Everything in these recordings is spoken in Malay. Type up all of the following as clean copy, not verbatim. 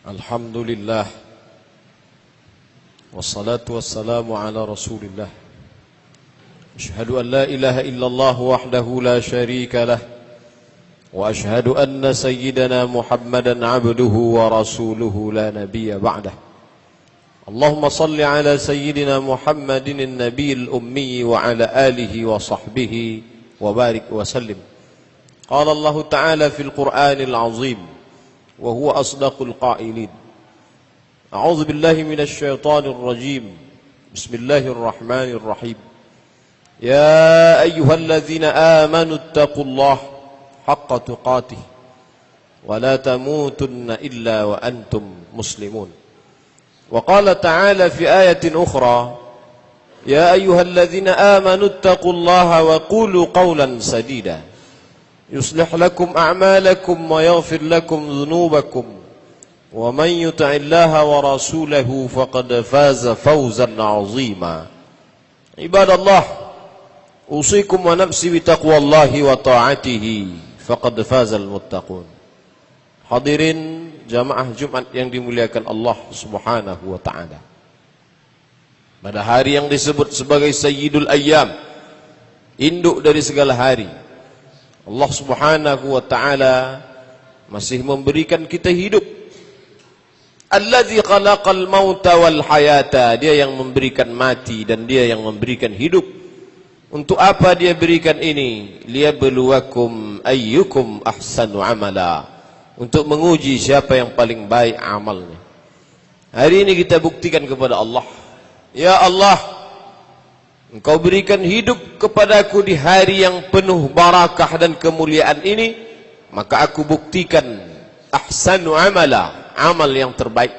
Alhamdulillah wassalatu wassalamu ala rasulillah. Ashhadu an la ilaha illallah wahdahu la syarika lah wa ashhadu anna sayyidana Muhammadan abduhu wa rasuluhu la nabiyya ba'dah. Allahumma salli ala sayyidina Muhammadin an-nabiyil ummi wa ala alihi wa sahbihi wa barik wa sallim. Qala Allah ta'ala fil Qur'anil azim wa huwa asdaqul qailin. A'udzu billahi minasy syaithanir rajim. Bismillahirrahmanirrahim. Ya ayyuhalladzina amanu taqullaha haqqa tuqatih wa la tamutunna illa wa antum muslimun. Wa qala ta'ala fi ayatin ukhra, ya ayyuhalladzina amanu taqullaha wa qulu qawlan sadida yuslih lakum a'malakum wa yaghfir lakum dhunubakum wa man yuti'illaha wa rasulahu faqad faza fawzan 'azima. Ibadallah, usikum wa nafsi bi taqwallahi wa ta'atihi faqad fazal muttaqun. Hadirin jamaah Jumat yang dimuliakan Allah Subhanahu wa taala. Pada hari yang disebut sebagai Sayyidul Ayyam, induk dari segala hari, Allah Subhanahu wa taala masih memberikan kita hidup. Allazi khalaqal mauta wal hayata, dia yang memberikan mati dan dia yang memberikan hidup. Untuk apa dia berikan ini? Liyabluwakum ayyukum ahsanu amala, untuk menguji siapa yang paling baik amalnya. Hari ini kita buktikan kepada Allah, ya Allah, Engkau berikan hidup kepadaku di hari yang penuh barakah dan kemuliaan ini, maka aku buktikan ahsanu amala, amal yang terbaik.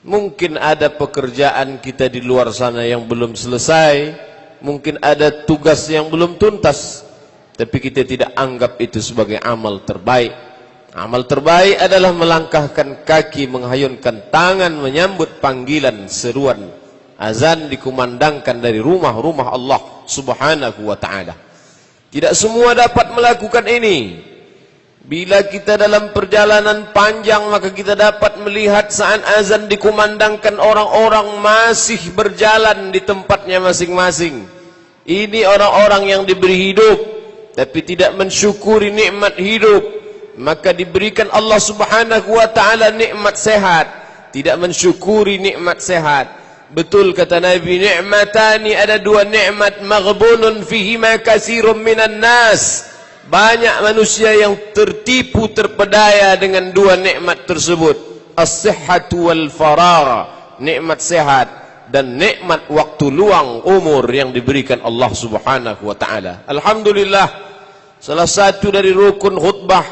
Mungkin ada pekerjaan kita di luar sana yang belum selesai, mungkin ada tugas yang belum tuntas, tapi kita tidak anggap itu sebagai amal terbaik. Amal terbaik adalah melangkahkan kaki, menghayunkan tangan, menyambut panggilan seruan azan dikumandangkan dari rumah-rumah Allah Subhanahu wa ta'ala. Tidak semua dapat melakukan ini. Bila kita dalam perjalanan panjang, maka kita dapat melihat saat azan dikumandangkan orang-orang masih berjalan di tempatnya masing-masing. Ini orang-orang yang diberi hidup tapi tidak mensyukuri nikmat hidup, maka diberikan Allah Subhanahu wa ta'ala nikmat sehat, tidak mensyukuri nikmat sehat. Betul kata Nabi, ni'matani, ada dua nikmat, maghbunun fihima katsirun minan nas. Banyak manusia yang tertipu, terpedaya dengan dua nikmat tersebut. As-sihhatu wal faragh, nikmat sehat dan nikmat waktu luang, umur yang diberikan Allah Subhanahu wa taala. Alhamdulillah, salah satu dari rukun khutbah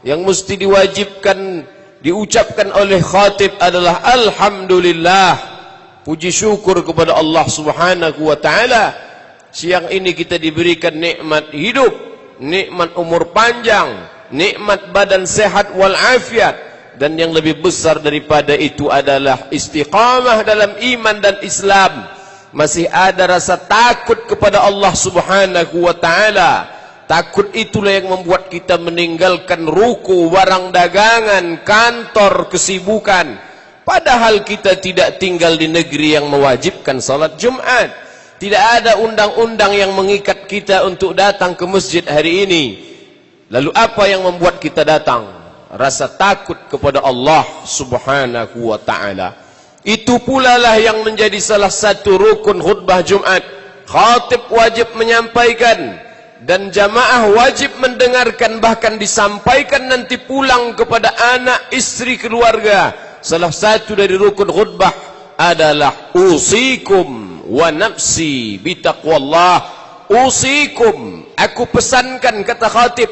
yang mesti diwajibkan diucapkan oleh khatib adalah alhamdulillah. Puji syukur kepada Allah Subhanahu wa taala. Siang ini kita diberikan nikmat hidup, nikmat umur panjang, nikmat badan sehat wal afiat, dan yang lebih besar daripada itu adalah istiqamah dalam iman dan Islam. Masih ada rasa takut kepada Allah Subhanahu wa taala. Takut itulah yang membuat kita meninggalkan ruku, barang dagangan, kantor, kesibukan. Padahal kita tidak tinggal di negeri yang mewajibkan salat Jumat. Tidak ada undang-undang yang mengikat kita untuk datang ke masjid hari ini. Lalu apa yang membuat kita datang? Rasa takut kepada Allah Subhanahu wa ta'ala. Itu pula lah yang menjadi salah satu rukun khutbah Jumat. Khatib wajib menyampaikan dan jamaah wajib mendengarkan, bahkan disampaikan nanti pulang kepada anak, istri, keluarga. Salah satu dari rukun khutbah adalah usikum wa nafsi bitaqwallah. Usikum, aku pesankan, kata khatib,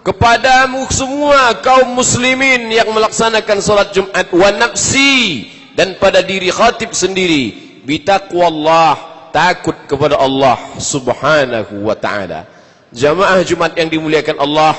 kepadamu semua kaum muslimin yang melaksanakan salat Jumat, wa nafsi, dan pada diri khatib sendiri, bitaqwallah, takut kepada Allah Subhanahu wa ta'ala. Jamaah Jumat yang dimuliakan Allah,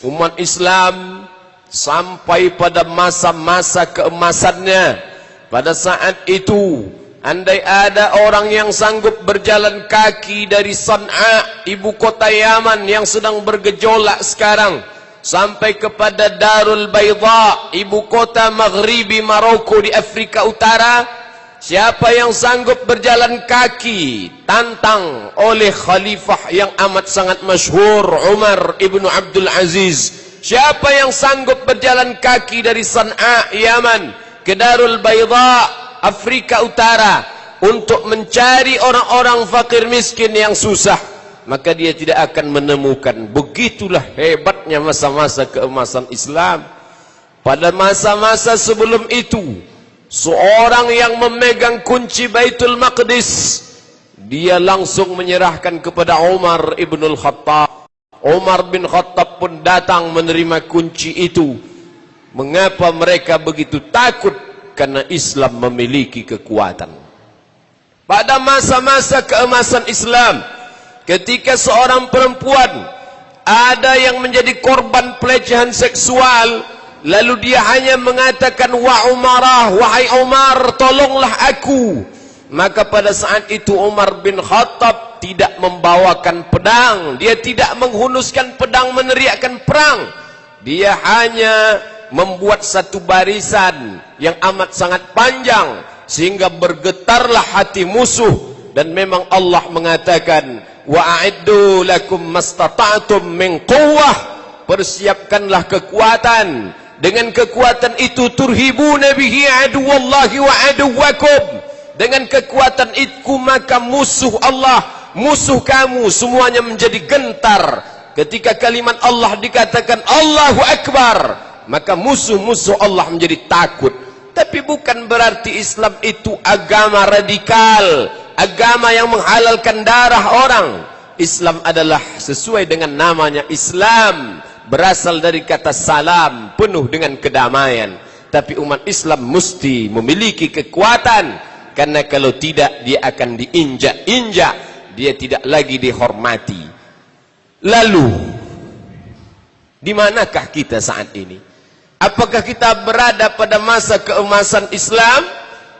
umat Islam sampai pada masa-masa keemasannya. Pada saat itu, andai ada orang yang sanggup berjalan kaki dari San'a, ibu kota Yaman yang sedang bergejolak sekarang, sampai kepada Darul Bayda, ibu kota maghribi Maroko di Afrika Utara. Siapa yang sanggup berjalan kaki, tantang oleh khalifah yang amat sangat masyhur, Umar ibnu Abdul Aziz. Siapa yang sanggup berjalan kaki dari San'a, Yaman, ke Darul Bayda, Afrika Utara, untuk mencari orang-orang fakir miskin yang susah, maka dia tidak akan menemukan. Begitulah hebatnya masa-masa keemasan Islam. Pada masa-masa sebelum itu, seorang yang memegang kunci Baitul Maqdis, dia langsung menyerahkan kepada Umar ibnul Khattab. Umar bin Khattab pun datang menerima kunci itu. Mengapa mereka begitu takut? Karena Islam memiliki kekuatan. Pada masa-masa keemasan Islam, ketika seorang perempuan ada yang menjadi korban pelecehan seksual, lalu dia hanya mengatakan, wa Umarah, wahai Umar, tolonglah aku. Maka pada saat itu Umar bin Khattab tidak membawakan pedang, dia tidak menghunuskan pedang meneriakkan perang. Dia hanya membuat satu barisan yang amat sangat panjang, sehingga bergetarlah hati musuh. Dan memang Allah mengatakan, wa a'iddu lakum mastata'tum min quwwah, persiapkanlah kekuatan. Dengan kekuatan itu turhibuna bihi aduwallahi wa aduwakum, dengan kekuatan itu maka musuh Allah, musuh kamu semuanya menjadi gentar. Ketika kalimat Allah dikatakan Allahu Akbar, maka musuh-musuh Allah menjadi takut. Tapi bukan berarti Islam itu agama radikal, agama yang menghalalkan darah orang. Islam adalah sesuai dengan namanya Islam, berasal dari kata salam, penuh dengan kedamaian. Tapi umat Islam mesti memiliki kekuatan, karena kalau tidak dia akan diinjak-injak, dia tidak lagi dihormati. Lalu di manakah kita saat ini? Apakah kita berada pada masa keemasan Islam,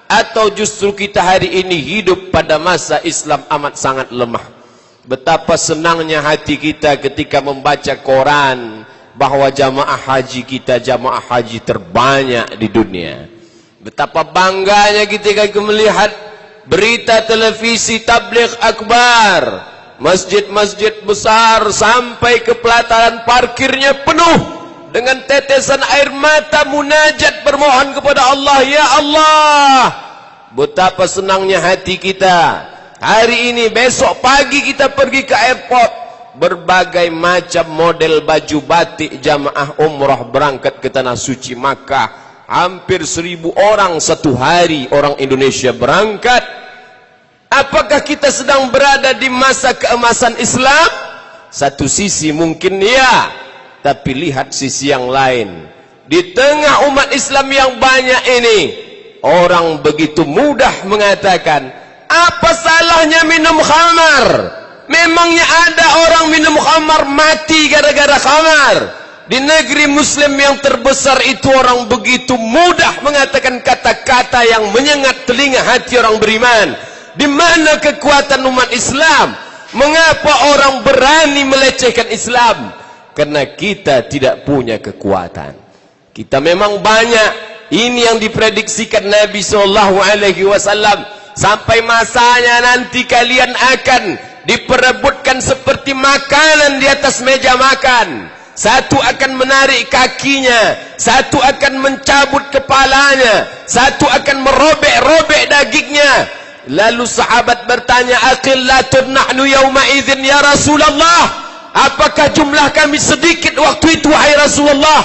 atau justru kita hari ini hidup pada masa Islam amat sangat lemah? Betapa senangnya hati kita ketika membaca koran bahwa jamaah haji kita jamaah haji terbanyak di dunia. Betapa bangganya ketika melihat berita televisi tabligh akbar, masjid-masjid besar sampai ke pelataran parkirnya penuh dengan tetesan air mata munajat bermohon kepada Allah, ya Allah. Betapa senangnya hati kita. Hari ini, besok pagi kita pergi ke airport, berbagai macam model baju batik jamaah umrah berangkat ke tanah suci Makkah. Hampir 1000 orang satu hari orang Indonesia berangkat. Apakah kita sedang berada di masa keemasan Islam? Satu sisi mungkin ya, tapi lihat sisi yang lain. Di tengah umat Islam yang banyak ini, orang begitu mudah mengatakan, apa salahnya minum khamar? Memangnya ada orang minum khamar mati gara-gara khamar? Di negeri Muslim yang terbesar itu orang begitu mudah mengatakan kata-kata yang menyengat telinga hati orang beriman. Di mana kekuatan umat Islam? Mengapa orang berani melecehkan Islam? Karena kita tidak punya kekuatan. Kita memang banyak. Ini yang diprediksikan Nabi SAW. Sampai masanya nanti kalian akan diperebutkan seperti makanan di atas meja makan. Satu akan menarik kakinya, satu akan mencabut kepalanya, satu akan merobek-robek dagingnya. Lalu sahabat bertanya, aqillatun nahnu yawma idzin ya Rasulullah, apakah jumlah kami sedikit waktu itu wahai Rasulullah?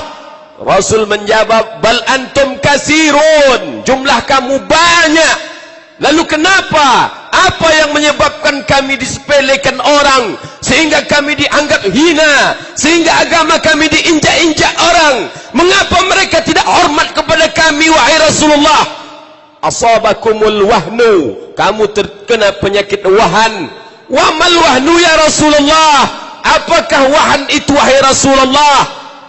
Rasul menjawab, bal antum kasirun, jumlah kamu banyak. Lalu kenapa? Apa yang menyebabkan kami disepelekan orang, sehingga kami dianggap hina, sehingga agama kami diinjak-injak orang? Mengapa mereka tidak hormat kepada kami wahai Rasulullah? Asabakumul wahnu, kamu terkena penyakit wahan. Wa mal wahnu ya Rasulullah, apakah wahan itu wahai Rasulullah?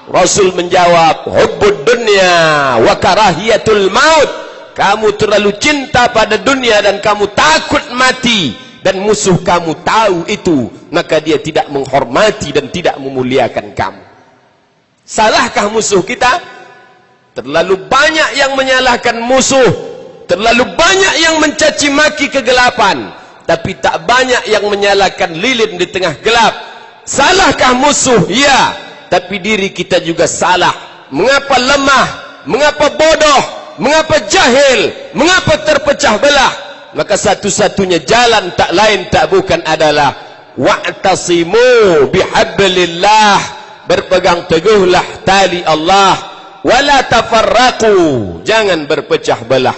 Rasul menjawab, hubbud dunya wa karahiyatul maut. Kamu terlalu cinta pada dunia dan kamu takut mati, dan musuh kamu tahu itu, maka dia tidak menghormati dan tidak memuliakan kamu. Salahkah musuh kita? Terlalu banyak yang menyalahkan musuh, terlalu banyak yang mencaci maki kegelapan, tapi tak banyak yang menyalahkan lilin di tengah gelap. Salahkah musuh? Ya, tapi diri kita juga salah. Mengapa lemah? Mengapa bodoh? Mengapa jahil? Mengapa terpecah belah? Maka satu-satunya jalan tak lain tak bukan adalah wa'tasimu bihablillah, berpegang teguhlah tali Allah, wala tafarraqu, jangan berpecah belah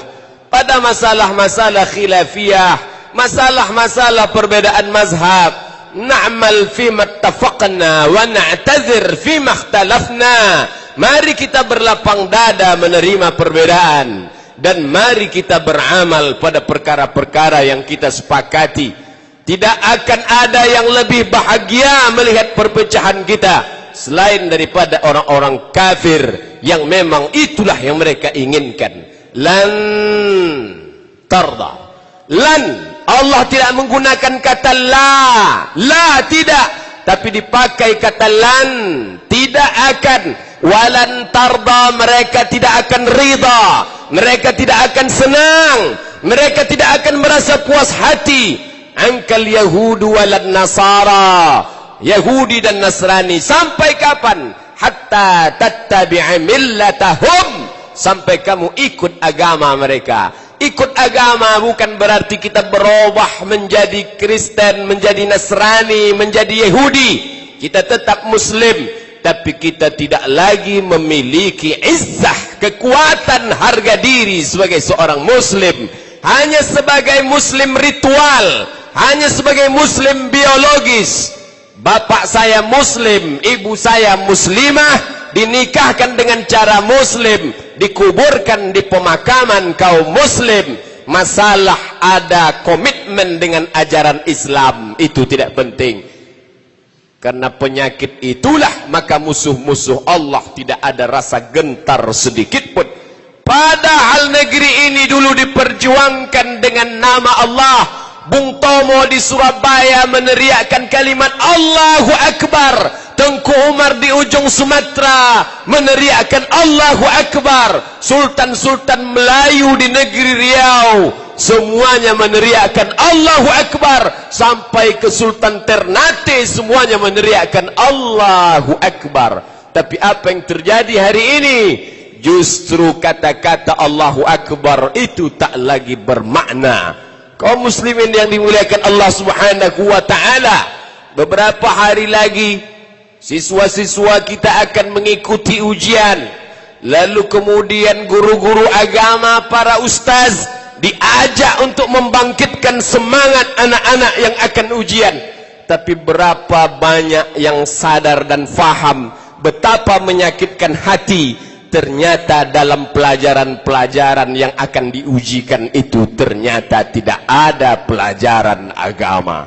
pada masalah-masalah khilafiyah, masalah-masalah perbedaan mazhab. Na'mal fima ittafaqna wa na'tazir fima ikhtalafna. Mari kita berlapang dada menerima perbedaan, dan mari kita beramal pada perkara-perkara yang kita sepakati. Tidak akan ada yang lebih bahagia melihat perpecahan kita selain daripada orang-orang kafir yang memang itulah yang mereka inginkan. Lan tarda. Lan, Allah tidak menggunakan kata la tidak, tapi dipakai kata lan, tidak akan. Walan tarda, mereka tidak akan ridha, mereka tidak akan senang, mereka tidak akan merasa puas hati. Angkal yahudu walan nasara, Yahudi dan Nasrani. Sampai kapan? Hatta tattabi'a millatahum, sampai kamu ikut agama mereka. Ikut agama bukan berarti kita berubah menjadi Kristen, menjadi Nasrani, menjadi Yahudi. Kita tetap Muslim, tapi kita tidak lagi memiliki izzah, kekuatan, harga diri sebagai seorang Muslim. Hanya sebagai Muslim ritual, hanya sebagai Muslim biologis. Bapak saya Muslim, ibu saya Muslimah, dinikahkan dengan cara Muslim, dikuburkan di pemakaman kaum Muslim. Masalah ada komitmen dengan ajaran Islam, itu tidak penting. Karena penyakit itulah maka musuh-musuh Allah tidak ada rasa gentar sedikit pun. Padahal negeri ini dulu diperjuangkan dengan nama Allah. Bung Tomo di Surabaya meneriakkan kalimat Allahu Akbar. Tengku Umar di ujung Sumatera meneriakkan Allahu Akbar. Sultan-sultan Melayu di negeri Riau semuanya meneriakkan Allahu Akbar. Sampai ke Sultan Ternate semuanya meneriakkan Allahu Akbar. Tapi apa yang terjadi hari ini? Justru kata-kata Allahu Akbar itu tak lagi bermakna. Kaum muslimin yang dimuliakan Allah Subhanahu wa ta'ala, beberapa hari lagi siswa-siswa kita akan mengikuti ujian. Lalu kemudian guru-guru agama, para ustaz diajak untuk membangkitkan semangat anak-anak yang akan ujian. Tapi berapa banyak yang sadar dan faham betapa menyakitkan hati ternyata dalam pelajaran-pelajaran yang akan diujikan itu ternyata tidak ada pelajaran agama.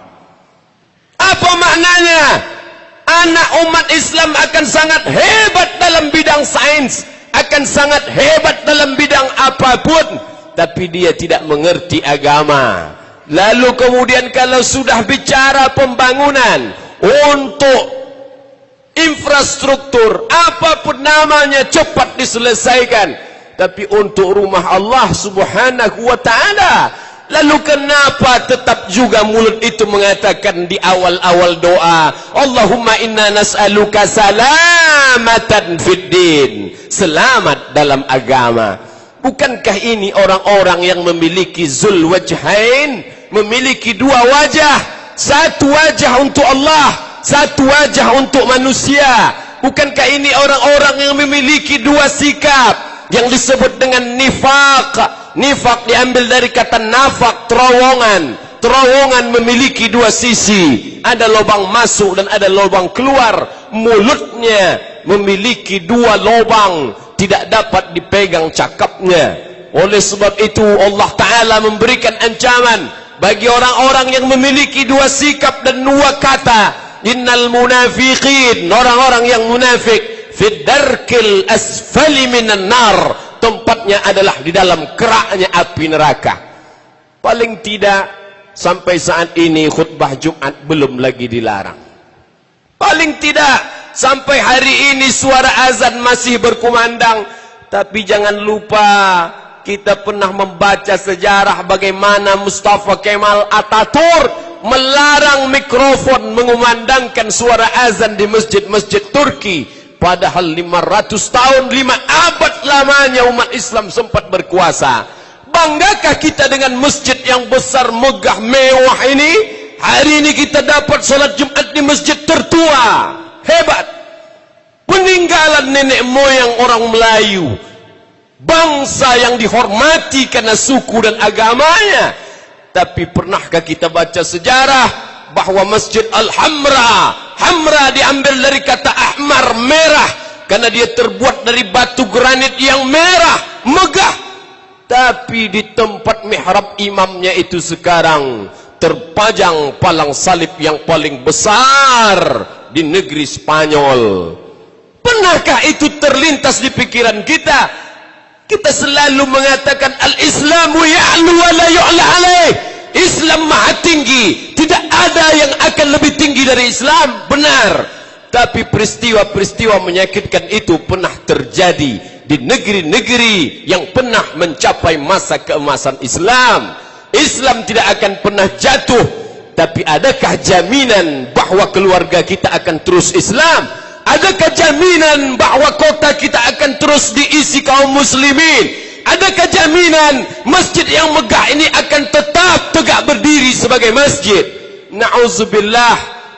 Apa maknanya? Anak umat Islam akan sangat hebat dalam bidang sains, akan sangat hebat dalam bidang apapun, tapi dia tidak mengerti agama. Lalu kemudian kalau sudah bicara pembangunan untuk infrastruktur, apapun namanya cepat diselesaikan. Tapi untuk rumah Allah Subhanahu wa ta'ala, lalu kenapa tetap juga mulut itu mengatakan di awal-awal doa, Allahumma inna nas'aluka salamatan fid din, selamat dalam agama. Bukankah ini orang-orang yang memiliki zul wajhain, memiliki dua wajah, satu wajah untuk Allah, satu wajah untuk manusia? Bukankah ini orang-orang yang memiliki dua sikap yang disebut dengan nifaq? Nifaq diambil dari kata nafaq, terowongan. Terowongan memiliki dua sisi, ada lubang masuk dan ada lubang keluar. Mulutnya memiliki dua lubang, tidak dapat dipegang cakapnya. Oleh sebab itu Allah Ta'ala memberikan ancaman bagi orang-orang yang memiliki dua sikap dan dua kata. Innal munafiqin, orang-orang yang munafik, fid darkil asfali minan nar, tempatnya adalah di dalam keraknya api neraka. Paling tidak sampai saat ini khutbah Jumat belum lagi dilarang. Paling tidak Sampai hari ini suara azan masih berkumandang. Tapi jangan lupa, kita pernah membaca sejarah bagaimana Mustafa Kemal Atatürk melarang mikrofon mengumandangkan suara azan di masjid-masjid Turki. Padahal 500 tahun, 5 abad lamanya umat Islam sempat berkuasa. Banggakah kita dengan masjid yang besar, megah, mewah ini? Hari ini kita dapat salat Jumat di masjid tertua. Hebat. Peninggalan nenek moyang orang Melayu. Bangsa yang dihormati karena suku dan agamanya. Tapi pernahkah kita baca sejarah bahwa Masjid Al-Hamra, Hamra diambil dari kata ahmar, merah, karena dia terbuat dari batu granit yang merah, megah. Tapi di tempat mihrab imamnya itu sekarang terpajang palang salib yang paling besar di negeri Spanyol. Pernahkah itu terlintas di pikiran kita? Kita selalu mengatakan al-Islamu ya'lu wa la yu'la alaih. Islam maha tinggi, tidak ada yang akan lebih tinggi dari Islam. Benar. Tapi peristiwa-peristiwa menyakitkan itu pernah terjadi di negeri-negeri yang pernah mencapai masa keemasan Islam. Islam tidak akan pernah jatuh. Tapi adakah jaminan bahwa keluarga kita akan terus Islam? Adakah jaminan bahwa kota kita akan terus diisi kaum muslimin? Adakah jaminan masjid yang megah ini akan tetap tegak berdiri sebagai masjid? Na'udzubillah,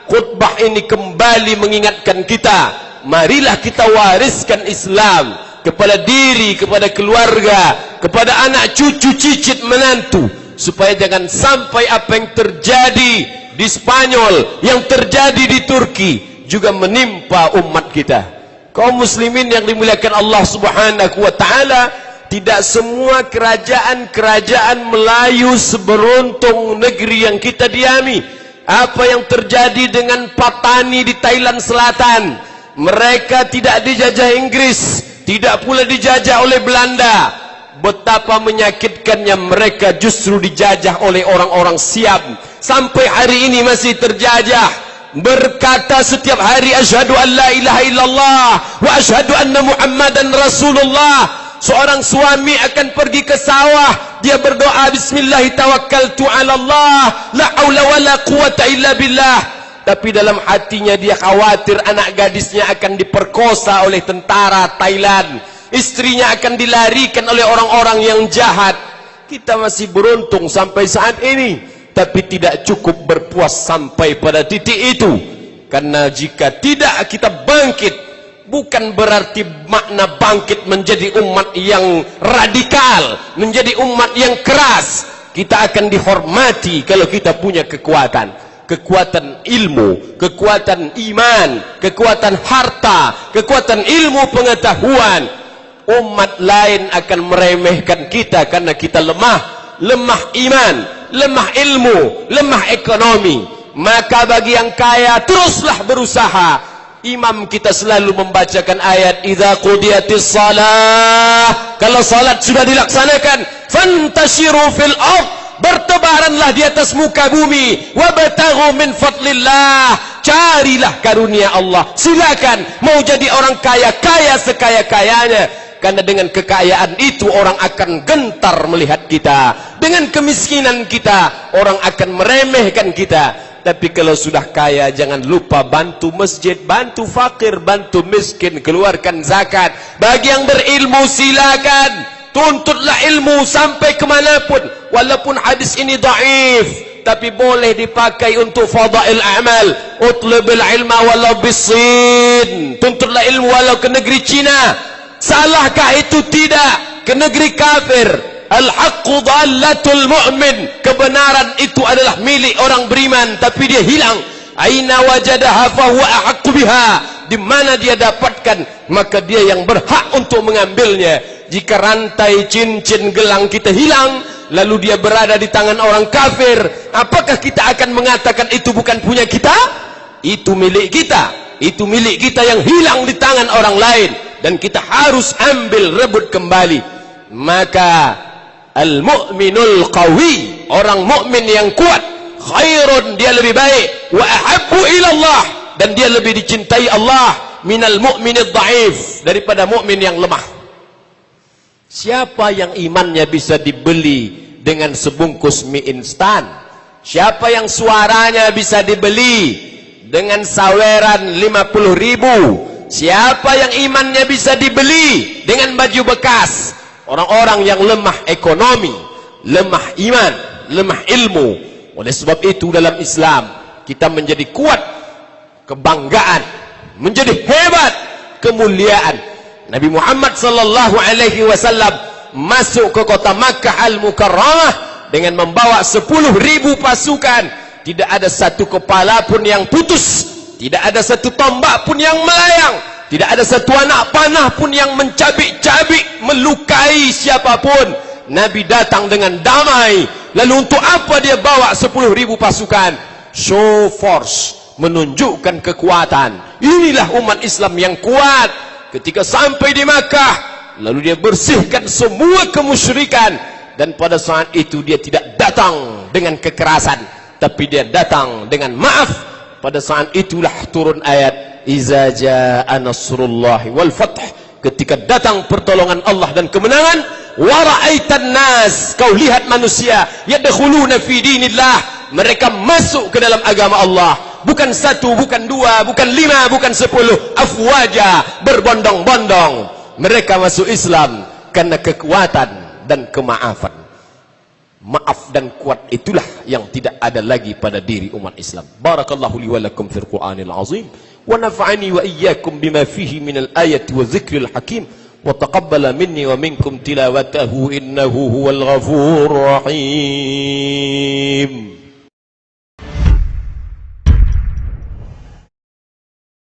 khutbah ini kembali mengingatkan kita, marilah kita wariskan Islam kepada diri, kepada keluarga, kepada anak cucu cicit menantu, supaya jangan sampai apa yang terjadi di Spanyol, yang terjadi di Turki juga menimpa umat kita. Kaum muslimin yang dimuliakan Allah Subhanahu wa taala, tidak semua kerajaan-kerajaan Melayu seberuntung negeri yang kita diami. Apa yang terjadi dengan Patani di Thailand Selatan? Mereka tidak dijajah Inggris, tidak pula dijajah oleh Belanda. Betapa menyakitkannya, mereka justru dijajah oleh orang-orang Siam. Sampai hari ini masih terjajah. Berkata setiap hari asyhadu an la ilaha illallah wa asyhadu anna muhammadan rasulullah. Seorang suami akan pergi ke sawah, dia berdoa bismillah tawakkaltu ala Allah la haula wala quwata illa billah. Tapi dalam hatinya dia khawatir anak gadisnya akan diperkosa oleh tentara Thailand, istrinya akan dilarikan oleh orang-orang yang jahat. Kita masih beruntung sampai saat ini, tapi tidak cukup berpuas sampai pada titik itu. Karena jika tidak kita bangkit, bukan berarti makna bangkit menjadi umat yang radikal, menjadi umat yang keras. Kita akan dihormati kalau kita punya kekuatan, kekuatan ilmu, kekuatan iman, kekuatan harta, kekuatan ilmu pengetahuan. Umat lain akan meremehkan kita karena kita lemah, lemah iman, lemah ilmu, lemah ekonomi. Maka bagi yang kaya, teruslah berusaha. Imam kita selalu membacakan ayat idza qudiyatis shalah, kalau salat sudah dilaksanakan, fantashiru fil ard, bertebaranlah di atas muka bumi, wabtaghu min fadlillah, carilah karunia Allah. Silakan mau jadi orang kaya, kaya sekaya-kayanya, karena dengan kekayaan itu orang akan gentar melihat kita. Dengan kemiskinan kita orang akan meremehkan kita. Tapi kalau sudah kaya, jangan lupa bantu masjid, bantu fakir, bantu miskin, keluarkan zakat. Bagi yang berilmu silakan, tuntutlah ilmu sampai kemanapun. Walaupun hadis ini dhaif, tapi boleh dipakai untuk fadail amal. Utlubil ilma walau bisin, tuntutlah ilmu walau ke negeri Cina. Salahkah itu? Tidak. Ke negeri kafir. Al-haqqu dhallatul mu'min, kebenaran itu adalah milik orang beriman, tapi dia hilang. Aina wajadaha fahuwa ahaqqu biha, di mana dia dapatkan maka dia yang berhak untuk mengambilnya. Jika rantai cincin gelang kita hilang, lalu dia berada di tangan orang kafir, apakah kita akan mengatakan itu bukan punya kita? Itu milik kita. Itu milik kita yang hilang di tangan orang lain, dan kita harus ambil, rebut kembali. Maka al-mu'minul qawi, orang mukmin yang kuat, khairun, dia lebih baik, wa ahabbu ilallah, dan dia lebih dicintai Allah minal mu'minid dhaif, daripada mukmin yang lemah. Siapa yang imannya bisa dibeli dengan sebungkus mie instan? Siapa yang suaranya bisa dibeli dengan saweran 50.000? Siapa yang imannya bisa dibeli dengan baju bekas? Orang-orang yang lemah ekonomi, lemah iman, lemah ilmu. Oleh sebab itu dalam Islam kita menjadi kuat, kebanggaan, menjadi hebat, kemuliaan. Nabi Muhammad sallallahu alaihi wasallam masuk ke kota Makkah Al-Mukarramah dengan membawa 10.000 pasukan. Tidak ada satu kepala pun yang putus, tidak ada satu tombak pun yang melayang, tidak ada satu anak panah pun yang mencabik-cabik, melukai siapapun. Nabi datang dengan damai. Lalu untuk apa dia bawa 10.000 pasukan? Show force, menunjukkan kekuatan. Inilah umat Islam yang kuat. Ketika sampai di Makkah, lalu dia bersihkan semua kemusyrikan, dan pada saat itu dia tidak datang dengan kekerasan, tapi dia datang dengan maaf. Pada saat itulah turun ayat Iza jaa nasrullahi wal fath. Ketika datang pertolongan Allah dan kemenangan, wa ra'aitan nas, kau lihat manusia yadkhuluna fi dinillah, mereka masuk ke dalam agama Allah. Bukan satu, bukan dua, bukan 5, bukan 10, afwaja, berbondong-bondong. Mereka masuk Islam karena kekuatan dan kemaafan. Maaf dan kuat itulah yang tidak ada lagi pada diri umat Islam. Barakallahu li wa lakum fil Qur'anil azim, wa nafa'ani wa iyyakum bima fihi minal ayati wa dzikril hakim, wa taqabbala minni wa minkum tilawatahu innahu huwal ghafurur rahim.